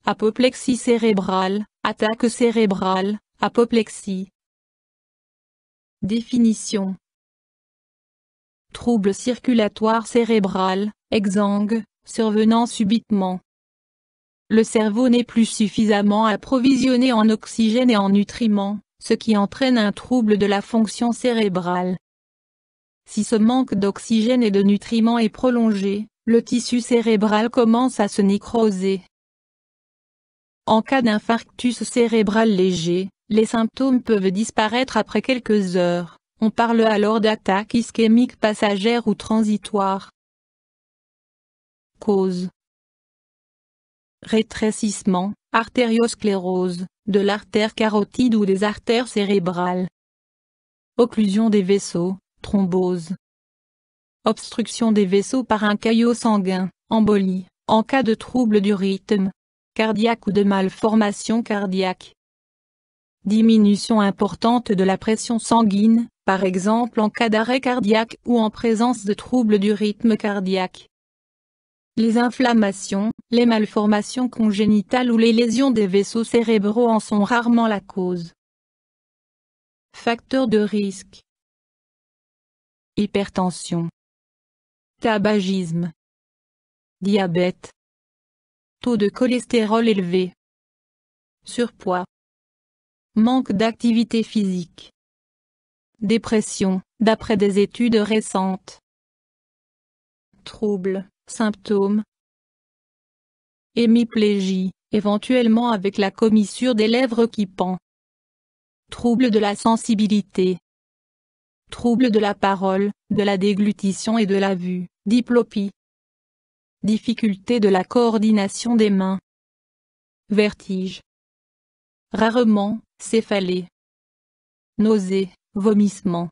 apoplexie cérébrale, attaque cérébrale, apoplexie. Définition. Trouble circulatoire cérébral, exsangue, survenant subitement. Le cerveau n'est plus suffisamment approvisionné en oxygène et en nutriments, ce qui entraîne un trouble de la fonction cérébrale. Si ce manque d'oxygène et de nutriments est prolongé, le tissu cérébral commence à se nécroser. En cas d'infarctus cérébral léger, les symptômes peuvent disparaître après quelques heures. On parle alors d'attaque ischémique passagère ou transitoire. Cause. Rétrécissement, artériosclérose, de l'artère carotide ou des artères cérébrales. Occlusion des vaisseaux, thrombose. Obstruction des vaisseaux par un caillot sanguin, embolie, en cas de trouble du rythme cardiaque ou de malformation cardiaque. Diminution importante de la pression sanguine, par exemple en cas d'arrêt cardiaque ou en présence de troubles du rythme cardiaque. Les inflammations, les malformations congénitales ou les lésions des vaisseaux cérébraux en sont rarement la cause. Facteurs de risque. Hypertension. Tabagisme. Diabète. Taux de cholestérol élevé. Surpoids. Manque d'activité physique. Dépression, d'après des études récentes. Troubles, symptômes. Hémiplégie, éventuellement avec la commissure des lèvres qui pend. Troubles de la sensibilité. Troubles de la parole, de la déglutition et de la vue, diplopie. Difficulté de la coordination des mains. Vertige. Rarement, céphalée. Nausées, vomissements.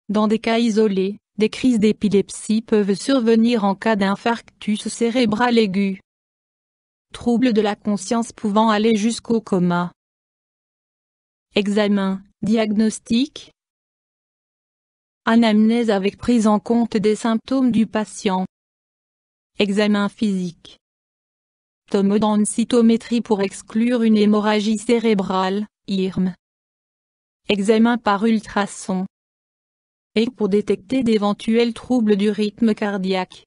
Dans des cas isolés, des crises d'épilepsie peuvent survenir en cas d'infarctus cérébral aigu. Troubles de la conscience pouvant aller jusqu'au coma. Examen, diagnostic. Anamnèse avec prise en compte des symptômes du patient. Examen physique. Tomodensitométrie pour exclure une hémorragie cérébrale, IRM. Examen par ultrason. Et pour détecter d'éventuels troubles du rythme cardiaque.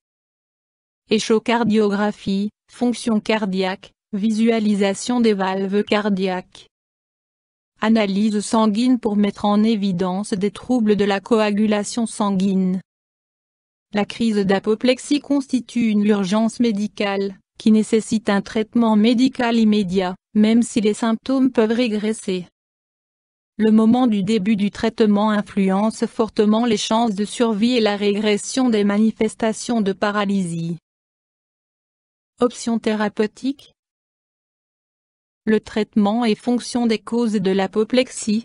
Échocardiographie, fonction cardiaque, visualisation des valves cardiaques. Analyse sanguine pour mettre en évidence des troubles de la coagulation sanguine. La crise d'apoplexie constitue une urgence médicale, qui nécessite un traitement médical immédiat, même si les symptômes peuvent régresser. Le moment du début du traitement influence fortement les chances de survie et la régression des manifestations de paralysie. Options thérapeutiques. Le traitement est fonction des causes de l'apoplexie.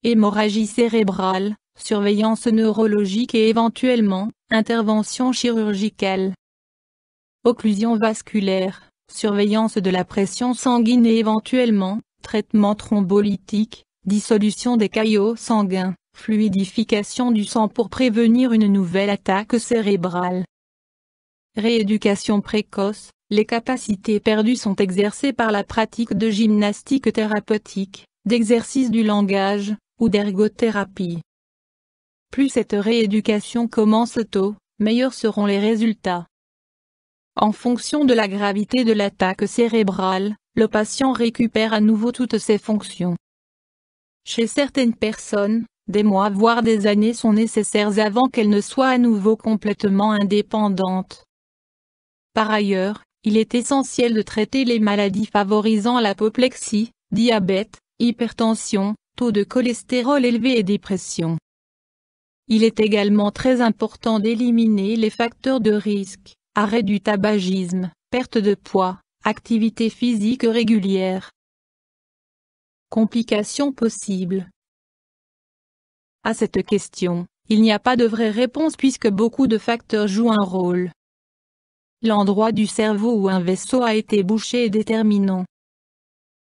Hémorragie cérébrale, surveillance neurologique et éventuellement, intervention chirurgicale. Occlusion vasculaire, surveillance de la pression sanguine et éventuellement, traitement thrombolytique, dissolution des caillots sanguins, fluidification du sang pour prévenir une nouvelle attaque cérébrale. Rééducation précoce, les capacités perdues sont exercées par la pratique de gymnastique thérapeutique, d'exercice du langage, ou d'ergothérapie. Plus cette rééducation commence tôt, meilleurs seront les résultats. En fonction de la gravité de l'attaque cérébrale, le patient récupère à nouveau toutes ses fonctions. Chez certaines personnes, des mois voire des années sont nécessaires avant qu'elles ne soient à nouveau complètement indépendantes. Par ailleurs, il est essentiel de traiter les maladies favorisant l'apoplexie, diabète, hypertension, taux de cholestérol élevé et dépression. Il est également très important d'éliminer les facteurs de risque, arrêt du tabagisme, perte de poids, activité physique régulière. Complications possibles. À cette question, il n'y a pas de vraie réponse puisque beaucoup de facteurs jouent un rôle. L'endroit du cerveau où un vaisseau a été bouché est déterminant.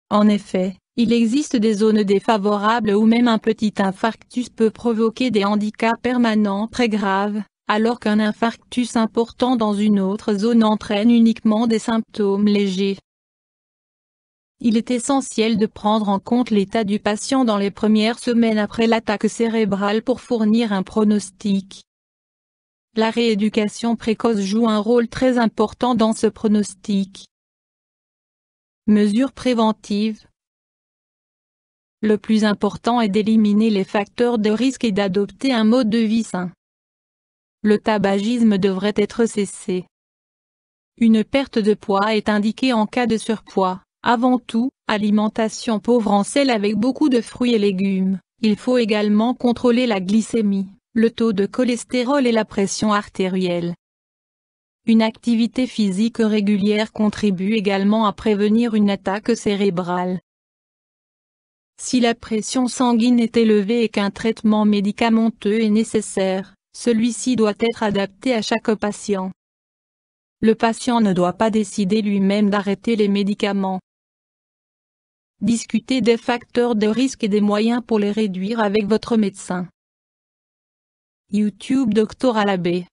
En effet, il existe des zones défavorables où même un petit infarctus peut provoquer des handicaps permanents très graves, alors qu'un infarctus important dans une autre zone entraîne uniquement des symptômes légers. Il est essentiel de prendre en compte l'état du patient dans les premières semaines après l'attaque cérébrale pour fournir un pronostic. La rééducation précoce joue un rôle très important dans ce pronostic. Mesures préventives. Le plus important est d'éliminer les facteurs de risque et d'adopter un mode de vie sain. Le tabagisme devrait être cessé. Une perte de poids est indiquée en cas de surpoids. Avant tout, alimentation pauvre en sel avec beaucoup de fruits et légumes. Il faut également contrôler la glycémie, le taux de cholestérol et la pression artérielle. Une activité physique régulière contribue également à prévenir une attaque cérébrale. Si la pression sanguine est élevée et qu'un traitement médicamenteux est nécessaire, celui-ci doit être adapté à chaque patient. Le patient ne doit pas décider lui-même d'arrêter les médicaments. Discutez des facteurs de risque et des moyens pour les réduire avec votre médecin. YouTube Dr Alabé.